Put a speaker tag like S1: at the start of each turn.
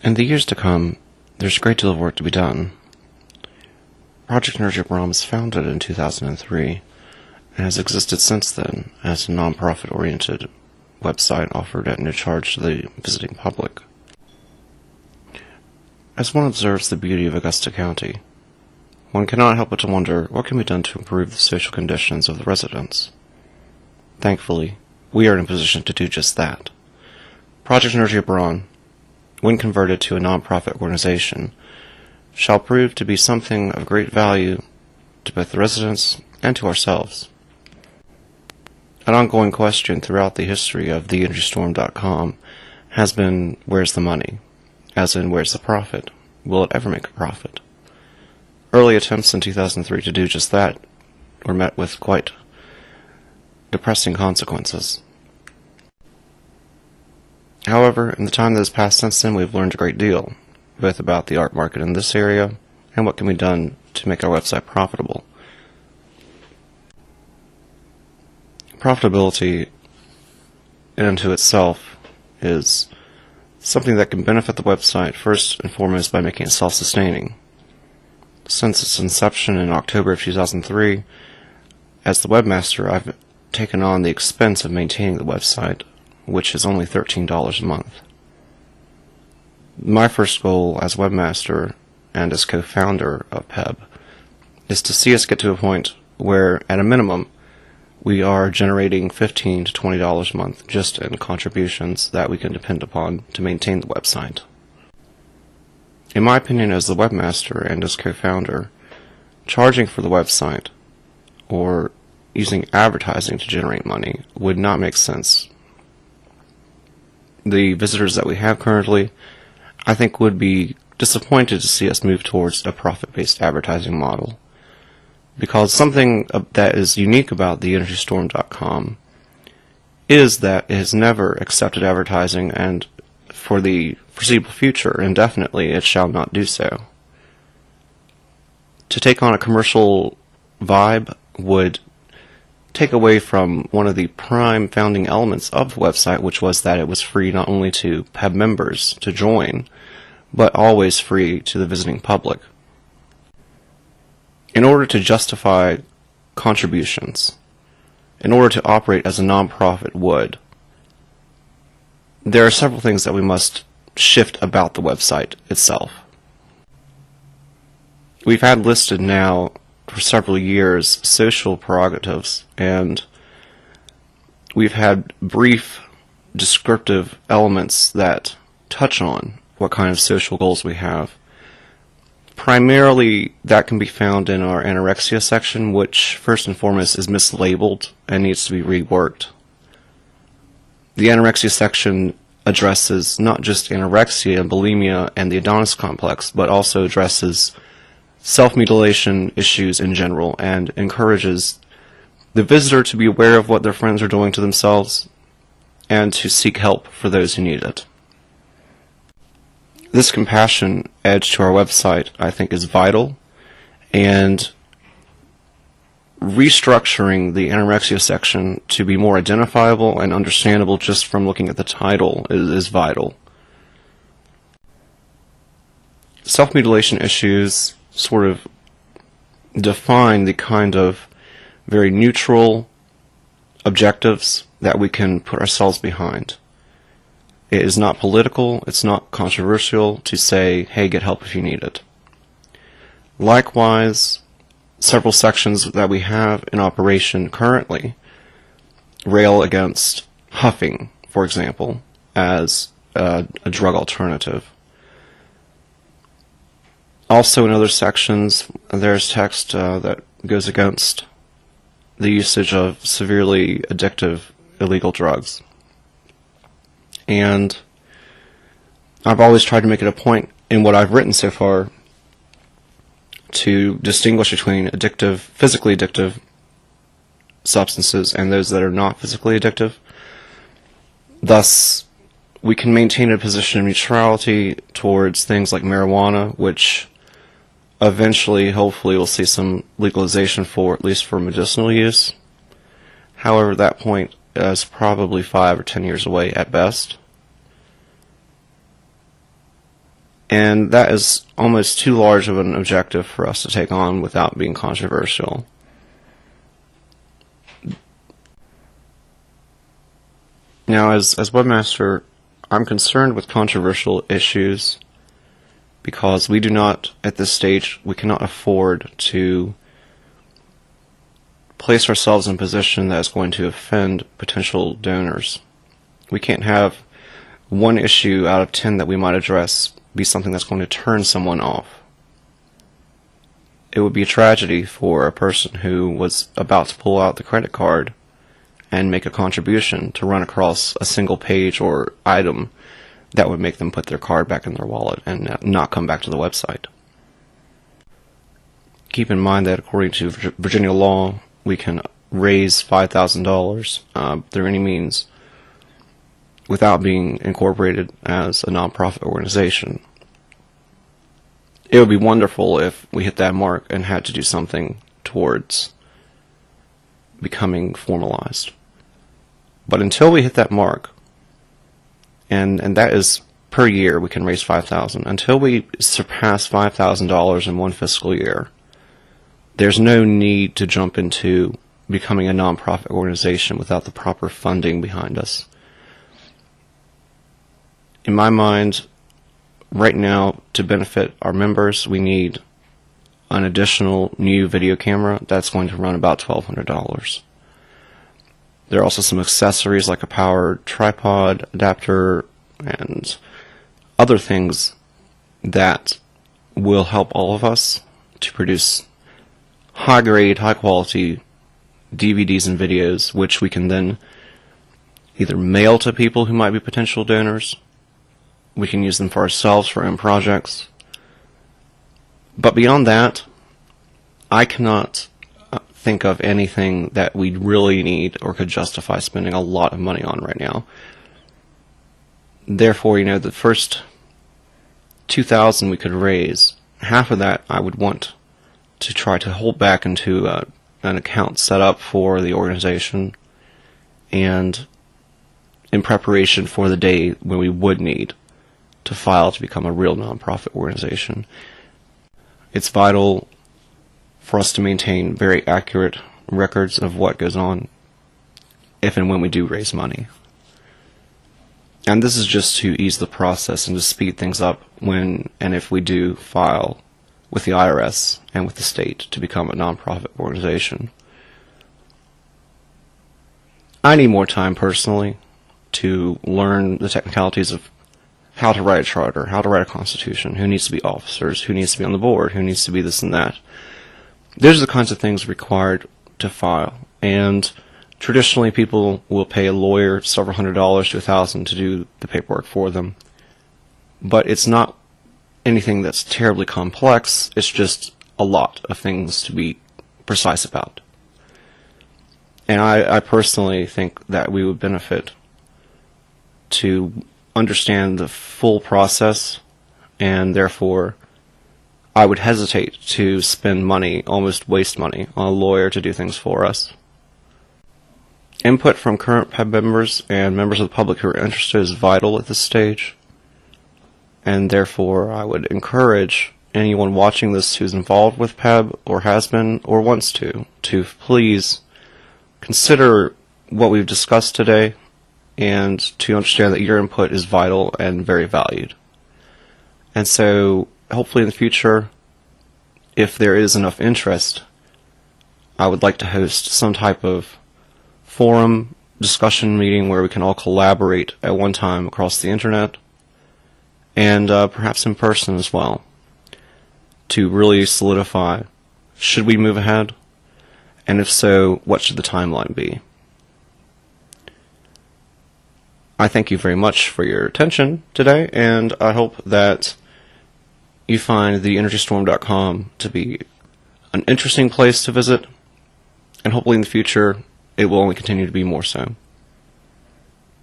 S1: In the years to come, there's a great deal of work to be done. Project Energia Buran was founded in 2003 and has existed since then as a non-profit-oriented website offered at no charge to the visiting public. As one observes the beauty of Augusta County, one cannot help but to wonder what can be done to improve the social conditions of the residents. Thankfully, we are in a position to do just that. Project Energia Buran, when converted to a non-profit organization, shall prove to be something of great value to both the residents and to ourselves. An ongoing question throughout the history of theenergystorm.com has been, where's the money? As in, where's the profit? Will it ever make a profit? Early attempts in 2003 to do just that were met with quite depressing consequences. However, in the time that has passed since then, we've learned a great deal, both about the art market in this area and what can be done to make our website profitable. Profitability in and to itself is something that can benefit the website first and foremost by making it self-sustaining. Since its inception in October of 2003, as the webmaster, I've taken on the expense of maintaining the website, which is only $13 a month. My first goal as webmaster and as co-founder of PEB is to see us get to a point where, at a minimum, we are generating $15 to $20 a month just in contributions that we can depend upon to maintain the website. In my opinion, as the webmaster and as co-founder, charging for the website or using advertising to generate money would not make sense. The visitors that we have currently, I think, would be disappointed to see us move towards a profit-based advertising model. Because something that is unique about theenergystorm.com is that it has never accepted advertising, and for the foreseeable future, indefinitely, it shall not do so. To take on a commercial vibe would take away from one of the prime founding elements of the website, which was that it was free not only to PEB members to join, but always free to the visiting public. In order to justify contributions, in order to operate as a nonprofit would, there are several things that we must shift about the website itself. We've had listed now for several years social prerogatives, and we've had brief descriptive elements that touch on what kind of social goals we have. Primarily, that can be found in our anorexia section, which first and foremost is mislabeled and needs to be reworked. The anorexia section addresses not just anorexia and bulimia and the Adonis complex, but also addresses self-mutilation issues in general and encourages the visitor to be aware of what their friends are doing to themselves and to seek help for those who need it. This compassion edge to our website, I think, is vital, and restructuring the anorexia section to be more identifiable and understandable just from looking at the title is vital. Self-mutilation issues sort of define the kind of very neutral objectives that we can put ourselves behind. It is not political, it's not controversial to say, hey, get help if you need it. Likewise, several sections that we have in operation currently rail against huffing, for example, as a drug alternative. Also in other sections, there's text that goes against the usage of severely addictive illegal drugs. And I've always tried to make it a point in what I've written so far to distinguish between addictive, physically addictive substances and those that are not physically addictive. Thus, we can maintain a position of neutrality towards things like marijuana, which eventually, hopefully, we'll see some legalization for, at least for medicinal use. However, that point is probably 5 or 10 years away at best. And that is almost too large of an objective for us to take on without being controversial. Now, as webmaster, I'm concerned with controversial issues because we do not, at this stage, we cannot afford to place ourselves in a position that is going to offend potential donors. We can't have one issue out of 10 that we might address be something that's going to turn someone off. It would be a tragedy for a person who was about to pull out the credit card and make a contribution to run across a single page or item that would make them put their card back in their wallet and not come back to the website. Keep in mind that according to Virginia law, we can raise $5,000 through any means without being incorporated as a nonprofit organization. It would be wonderful if we hit that mark and had to do something towards becoming formalized. But until we hit that mark, and that is per year we can raise $5,000, until we surpass $5,000 in one fiscal year, there's no need to jump into becoming a nonprofit organization without the proper funding behind us. In my mind, right now, to benefit our members, we need an additional new video camera that's going to run about $1,200. There are also some accessories like a power tripod, adapter, and other things that will help all of us to produce high-grade, high-quality DVDs and videos, which we can then either mail to people who might be potential donors. We can use them for ourselves for own projects. But beyond that, I cannot think of anything that we really need or could justify spending a lot of money on right now. Therefore, the first $2,000 we could raise, half of that I would want to try to hold back into an account set up for the organization and in preparation for the day when we would need to file to become a real nonprofit organization. It's vital for us to maintain very accurate records of what goes on if and when we do raise money. And this is just to ease the process and to speed things up when and if we do file with the IRS and with the state to become a nonprofit organization. I need more time personally to learn the technicalities of how to write a charter, how to write a constitution, who needs to be officers, who needs to be on the board, who needs to be this and that. Those are the kinds of things required to file, and traditionally people will pay a lawyer several $100s to $1,000 to do the paperwork for them. But it's not anything that's terribly complex, it's just a lot of things to be precise about. And I personally think that we would benefit to understand the full process, and therefore I would hesitate to spend money, almost waste money, on a lawyer to do things for us. Input from current PEB members and members of the public who are interested is vital at this stage, and therefore I would encourage anyone watching this who's involved with PEB or has been or wants to please consider what we've discussed today and to understand that your input is vital and very valued. And so hopefully in the future, if there is enough interest, I would like to host some type of forum discussion meeting where we can all collaborate at one time across the internet and perhaps in person as well to really solidify, should we move ahead, and if so, what should the timeline be? I thank you very much for your attention today, and I hope that you find the EnergyStorm.com to be an interesting place to visit, and hopefully in the future it will only continue to be more so.